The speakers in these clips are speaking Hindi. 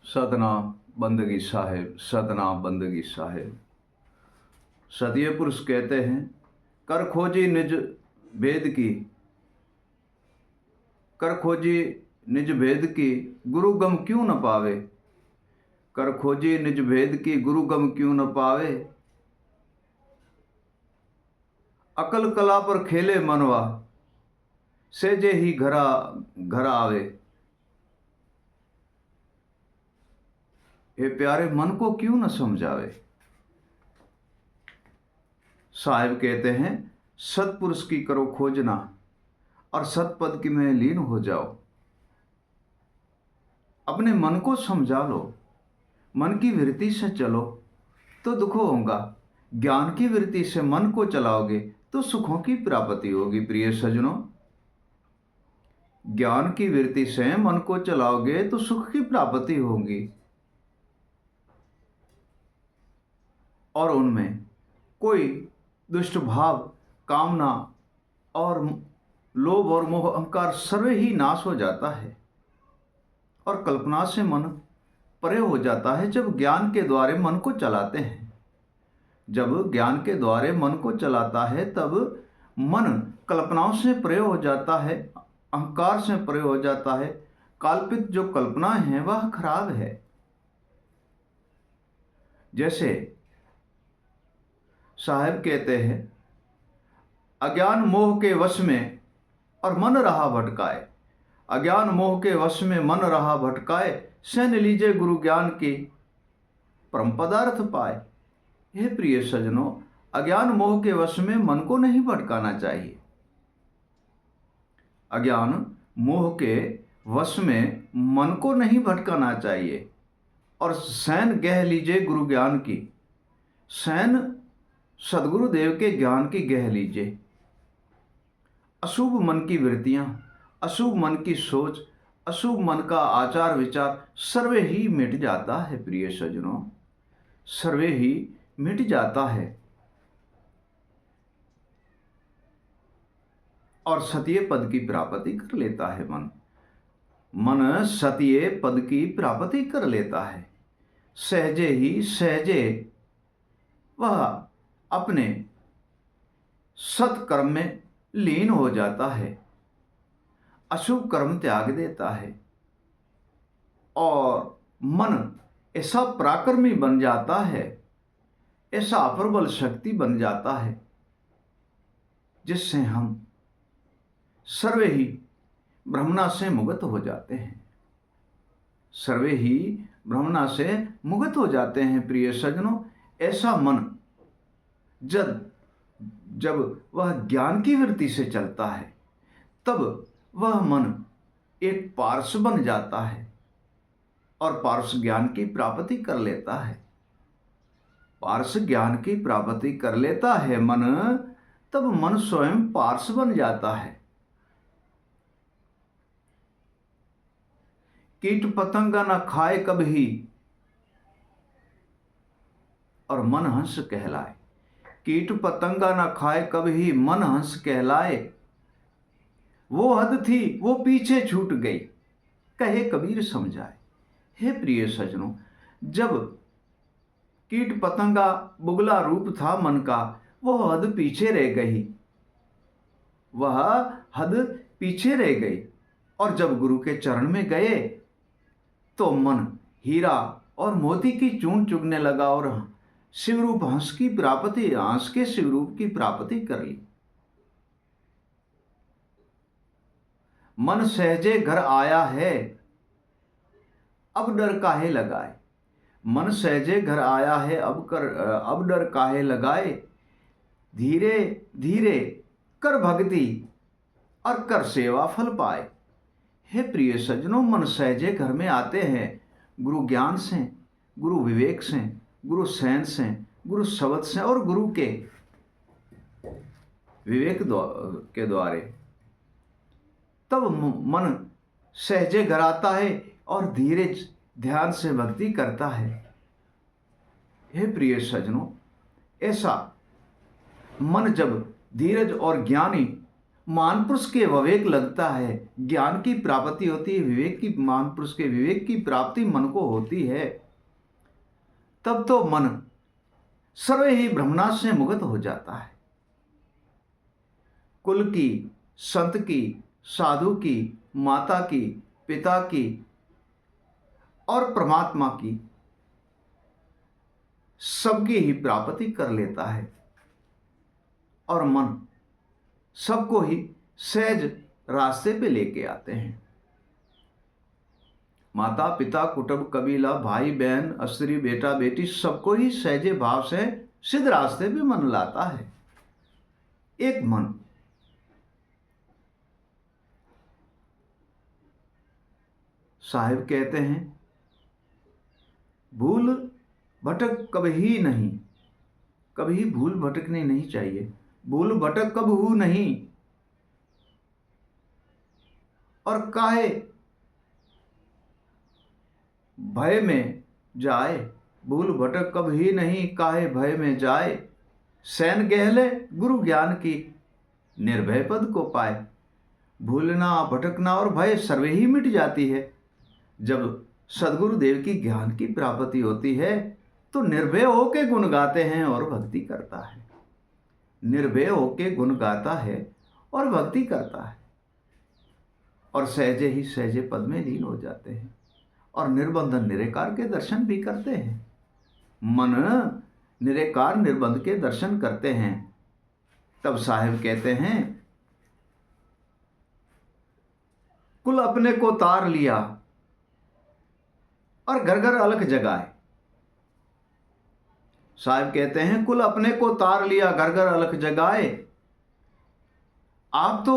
सतनाम बंदगी साहिब, सतनाम बंदगी साहिब। सतिये पुरुष कहते हैं, कर खोजी निज भेद की, कर खोजी निज भेद की, गुरु गम क्यों न पावे। कर खोजी निज भेद की, गुरु गम क्यों न पावे। अकल कला पर खेले मनवा, सेजे ही घरा घर आवे। हे प्यारे, मन को क्यों न समझावे। साहिब कहते हैं, सतपुरुष की करो खोजना और सतपद की में लीन हो जाओ। अपने मन को समझा लो, मन की वृत्ति से चलो तो दुख होगा। ज्ञान की वृत्ति से मन को चलाओगे तो सुखों की प्राप्ति होगी। प्रिय सज्जनों, ज्ञान की वृत्ति से मन को चलाओगे तो सुख की प्राप्ति होगी और उनमें कोई दुष्ट भाव, कामना और लोभ और मोह अहंकार सर्वे ही नाश हो जाता है और कल्पना से मन परे हो जाता है। जब ज्ञान के द्वारे मन को चलाते हैं, जब ज्ञान के द्वारे मन को चलाता है, तब मन कल्पनाओं से परे हो जाता है, अहंकार से परे हो जाता है। काल्पित जो कल्पनाएं हैं वह खराब है। जैसे साहिब कहते हैं, अज्ञान मोह के वश में और मन रहा भटकाए। अज्ञान मोह के वश में मन रहा भटकाए, सैन लीजिए गुरु ज्ञान की परम पदार्थ पाए। हे प्रिय सज्जनों, अज्ञान मोह के वश में मन को नहीं भटकाना चाहिए। अज्ञान मोह के वश में मन को नहीं भटकाना चाहिए और सैन गह लीजिए गुरु ज्ञान की, सैन सदगुरु देव के ज्ञान की गह लीजिए। अशुभ मन की वृत्तियां, अशुभ मन की सोच, अशुभ मन का आचार विचार सर्वे ही मिट जाता है। प्रिय सज्जनों, सर्वे ही मिट जाता है और सत्य पद की प्राप्ति कर लेता है। मन सत्य पद की प्राप्ति कर लेता है। सहजे ही सहजे वह अपने सत्कर्म में लीन हो जाता है, अशुभ कर्म त्याग देता है और मन ऐसा पराक्रमी बन जाता है, ऐसा अप्रबल शक्ति बन जाता है, जिससे हम सर्वे ही ब्रह्मणा से मुक्त हो जाते हैं। सर्वे ही ब्रह्मणा से मुक्त हो जाते हैं। प्रिय सज्जनों, ऐसा मन जब वह ज्ञान की वृत्ति से चलता है, तब वह मन एक पारस बन जाता है और पारस ज्ञान की प्राप्ति कर लेता है। पारस ज्ञान की प्राप्ति कर लेता है मन, तब मन स्वयं पारस बन जाता है। कीट पतंगा न खाए कभी और मन हंस कहलाए। कीट पतंगा न खाए कभी, मन हंस कहलाए। वो हद थी वो पीछे छूट गई, कहे कबीर समझाए। हे प्रिय सज्जनों, जब कीट पतंगा बुगला रूप था मन का, वह हद पीछे रह गई, वह हद पीछे रह गई और जब गुरु के चरण में गए तो मन हीरा और मोती की चून चुगने लगा और शिवरूप हंस की प्राप्ति, हंस के शिवरूप की प्राप्ति कर ली। मन सहजे घर आया है, अब डर काहे लगाए। मन सहजे घर आया है, अब डर काहे लगाए। धीरे धीरे कर भक्ति और कर सेवा फल पाए। हे प्रिय सज्जनों, मन सहजे घर में आते हैं गुरु ज्ञान से, गुरु विवेक से, गुरु सैन से, गुरु शब्द से और गुरु के विवेक के द्वारे। तब मन सहजे घर आता है और धीरे ध्यान से भक्ति करता है। हे प्रिय सज्जनों, ऐसा मन जब धीरज और ज्ञानी महापुरुष के विवेक लगता है, ज्ञान की प्राप्ति होती है, विवेक की, महापुरुष के विवेक की प्राप्ति मन को होती है, तब तो मन सर्व ही ब्रह्मनाश से मुक्त हो जाता है। कुल की, संत की, साधु की, माता की, पिता की और परमात्मा की, सबकी ही प्राप्ति कर लेता है और मन सबको ही सहज रास्ते पे लेके आते हैं। माता पिता, कुटुंब, कबीला, भाई बहन, स्त्री, बेटा बेटी, सबको ही सहजे भाव से सिद्ध रास्ते पे मन लाता है। एक मन साहिब कहते हैं, भूल भटक कभी नहीं, कभी भूल भटकनी नहीं चाहिए। भूल भटक कब हूँ नहीं, और काहे भय में जाए। भूल भटक कभी नहीं, काहे भय में जाए। सैन गहले गुरु ज्ञान की, निर्भय पद को पाए। भूलना, भटकना और भय सर्वे ही मिट जाती है। जब सदगुरुदेव की ज्ञान की प्राप्ति होती है तो निर्भय होके गुण गाते हैं और भक्ति करता है। निर्भय होके गुण गाता है और भक्ति करता है, और सहजे ही सहजे पद में लीन हो जाते हैं और निर्बंधन निरेकार के दर्शन भी करते हैं। मन निरेकार निर्बंध के दर्शन करते हैं। तब साहिब कहते हैं, कुल अपने को तार लिया और घर घर अलख जगाए। साहिब कहते हैं, कुल अपने को तार लिया, घर घर अलख जगाए। आप तो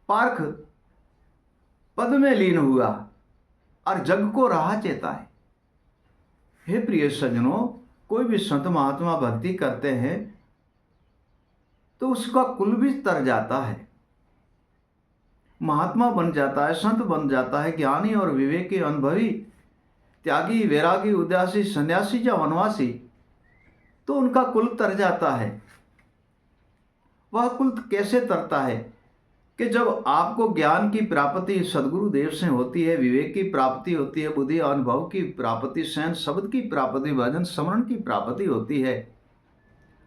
पार्ख पद में लीन हुआ और जग को राह चेताए। हे प्रिय सज्जनों, कोई भी संत महात्मा भक्ति करते हैं तो उसका कुल भी तर जाता है, महात्मा बन जाता है, संत बन जाता है, ज्ञानी और विवेकी, अनुभवी, त्यागी, वैरागी, उदासी, सन्यासी या वनवासी, तो उनका कुल तर जाता है। वह कुल कैसे तरता है कि जब आपको ज्ञान की प्राप्ति सदगुरुदेव से होती है, विवेक की प्राप्ति होती है, बुद्धि अनुभव की प्राप्ति, सैन शब्द की प्राप्ति, भजन स्मरण की प्राप्ति होती है,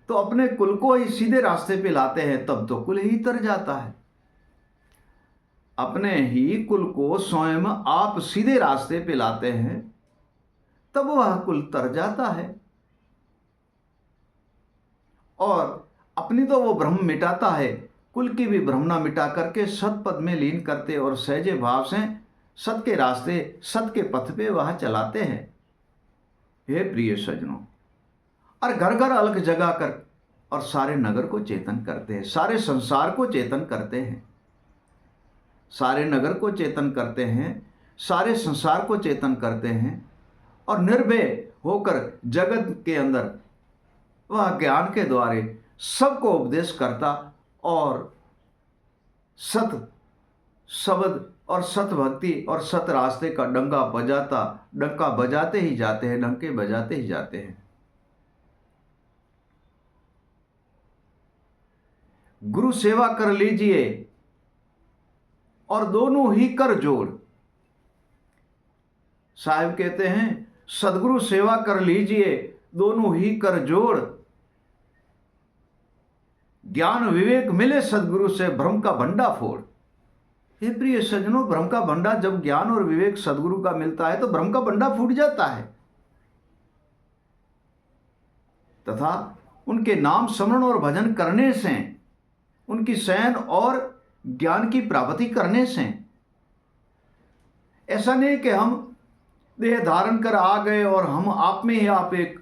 तो अपने कुल को ही सीधे रास्ते पे लाते हैं, तब तो कुल ही तर जाता है। अपने ही कुल को स्वयं आप सीधे रास्ते पे लाते हैं, तब वह कुल तर जाता है और अपनी तो वो भ्रम मिटाता है, कुल की भी भ्रमना मिटा करके सत पद में लीन करते और सहजे भाव से सत के रास्ते, सत के पथ पे वह चलाते हैं। हे प्रिय सज्जनों, और घर घर अलग जगा कर और सारे नगर को चेतन करते हैं, सारे संसार को चेतन करते हैं, सारे नगर को चेतन करते हैं, सारे संसार को चेतन करते हैं और निर्भय होकर जगत के अंदर वह ज्ञान के द्वारे सबको उपदेश करता और सत शब्द और सत भक्ति और सत रास्ते का डंका बजाता, डंका बजाते ही जाते हैं, डंके बजाते ही जाते हैं। गुरु सेवा कर लीजिए और दोनों ही कर जोड़। साहिब कहते हैं, सदगुरु सेवा कर लीजिए, दोनों ही कर जोड़। ज्ञान विवेक मिले सदगुरु से, भ्रम का भंडा फोड़। हे प्रिय सज्जनों, भ्रम का भंडा जब ज्ञान और विवेक सदगुरु का मिलता है तो भ्रम का भंडा फूट जाता है तथा उनके नाम स्मरण और भजन करने से, उनकी शयन और ज्ञान की प्राप्ति करने से, ऐसा नहीं कि हम देह धारण कर आ गए और हम आप में ही आप एक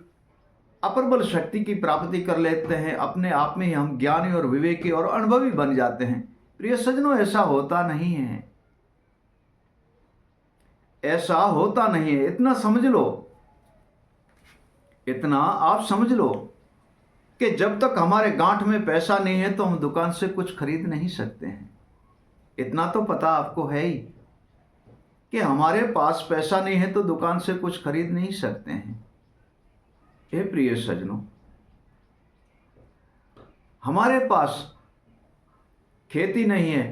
अप्रबल शक्ति की प्राप्ति कर लेते हैं, अपने आप में ही हम ज्ञानी और विवेकी और अनुभवी बन जाते हैं। प्रिय सज्जनों, ऐसा होता नहीं है, ऐसा होता नहीं है। इतना समझ लो, इतना आप समझ लो कि जब तक हमारे गांठ में पैसा नहीं है तो हम दुकान से कुछ खरीद नहीं सकते हैं। इतना तो पता आपको है ही कि हमारे पास पैसा नहीं है तो दुकान से कुछ खरीद नहीं सकते हैं। हे प्रिय सज्जनों, हमारे पास खेती नहीं है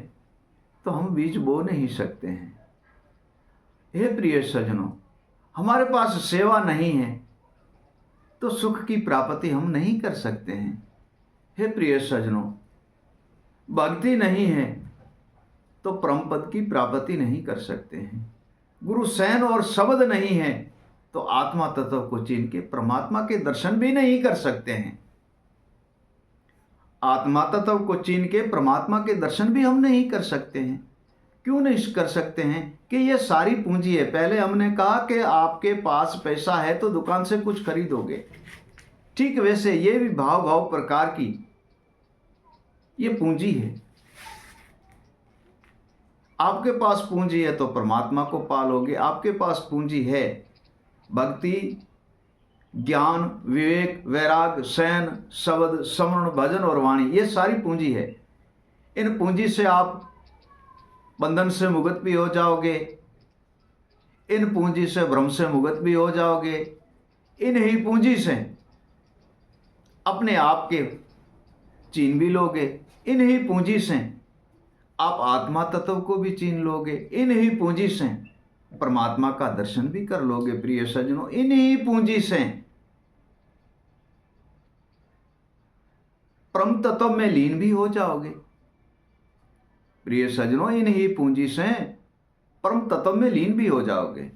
तो हम बीज बो नहीं सकते हैं। हे प्रिय सज्जनों, हमारे पास सेवा नहीं है तो सुख की प्राप्ति हम नहीं कर सकते हैं। हे प्रिय सज्जनों, भक्ति नहीं है तो परम पद की प्राप्ति नहीं कर सकते हैं। गुरु सैन और शब्द नहीं है तो आत्मा तत्व को चीन के परमात्मा के दर्शन भी नहीं कर सकते हैं। आत्मा तत्व को चीन के परमात्मा के दर्शन भी हम नहीं कर सकते हैं। क्यों नहीं कर सकते हैं? कि ये सारी पूंजी है। पहले हमने कहा कि आपके पास पैसा है तो दुकान से कुछ खरीदोगे, ठीक वैसे ये भी भाव भाव प्रकार की ये पूंजी है। आपके पास पूंजी है तो परमात्मा को पालोगे। आपके पास पूंजी है भक्ति, ज्ञान, विवेक, वैराग, शयन, शब्द, श्रवण, भजन और वाणी, ये सारी पूंजी है। इन पूंजी से आप बंधन से मुक्त भी हो जाओगे, इन पूंजी से भ्रम से मुक्त भी हो जाओगे, इन ही पूंजी से अपने आप के चीन भी लोगे, इन ही पूंजी से आप आत्मा तत्व को भी चीन लोगे, इन ही पूंजी से परमात्मा का दर्शन भी कर लोगे। प्रिय सज्जनों, इन ही पूंजी से परम तत्व में लीन भी हो जाओगे। प्रिय सज्जनों, इन ही पूंजी से परम तत्व में लीन भी हो जाओगे।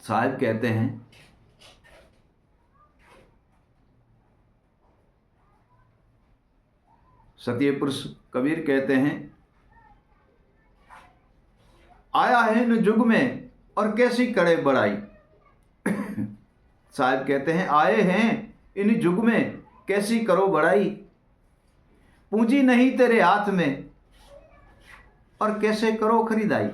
साहब कहते हैं, सत्य पुरुष कबीर कहते हैं, आया है न जुग में और कैसी करे बड़ाई। साहब कहते हैं, आए हैं इन जुग में कैसी करो बड़ाई, पूंजी नहीं तेरे हाथ में और कैसे करो खरीदाई।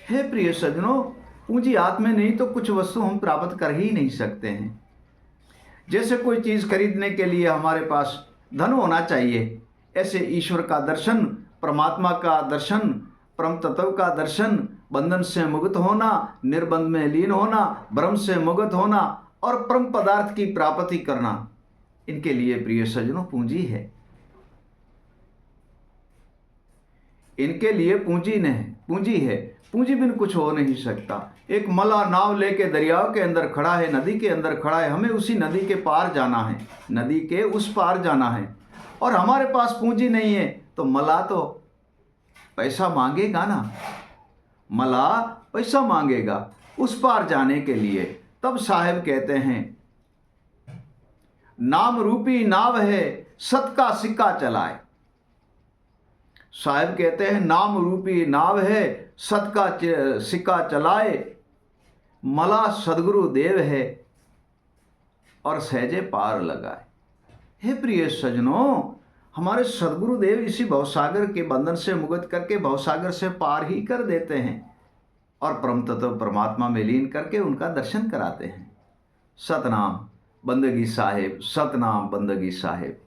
हे प्रिय सज्जनों, पूंजी हाथ में नहीं तो कुछ वस्तु हम प्राप्त कर ही नहीं सकते हैं। जैसे कोई चीज़ खरीदने के लिए हमारे पास धन होना चाहिए, ऐसे ईश्वर का दर्शन, परमात्मा का दर्शन, परम तत्व का दर्शन, बंधन से मुक्त होना, निर्बंध में लीन होना, भ्रम से मुक्त होना और परम पदार्थ की प्राप्ति करना, इनके लिए प्रिय सज्जनों पूंजी है। इनके लिए पूंजी है। पूंजी बिन कुछ हो नहीं सकता। एक मला नाव लेके दरियाओं के अंदर खड़ा है, नदी के अंदर खड़ा है, हमें उसी नदी के पार जाना है, नदी के उस पार जाना है, और हमारे पास पूंजी नहीं है तो मला तो पैसा मांगेगा ना, मला पैसा मांगेगा उस पार जाने के लिए। तब साहब कहते हैं, नाम रूपी नाव है सत का सिक्का चलाए। साहब कहते हैं, नाम रूपी नाव है सत का सिक्का चलाए, मला सदगुरु देव है और सहजे पार लगाए। हे प्रिय सज्जनों, हमारे सदगुरुदेव इसी भवसागर के बंधन से मुक्त करके भवसागर से पार ही कर देते हैं और परम तत्व परमात्मा में लीन करके उनका दर्शन कराते हैं। सतनाम बंदगी साहेब, सतनाम बंदगी साहेब।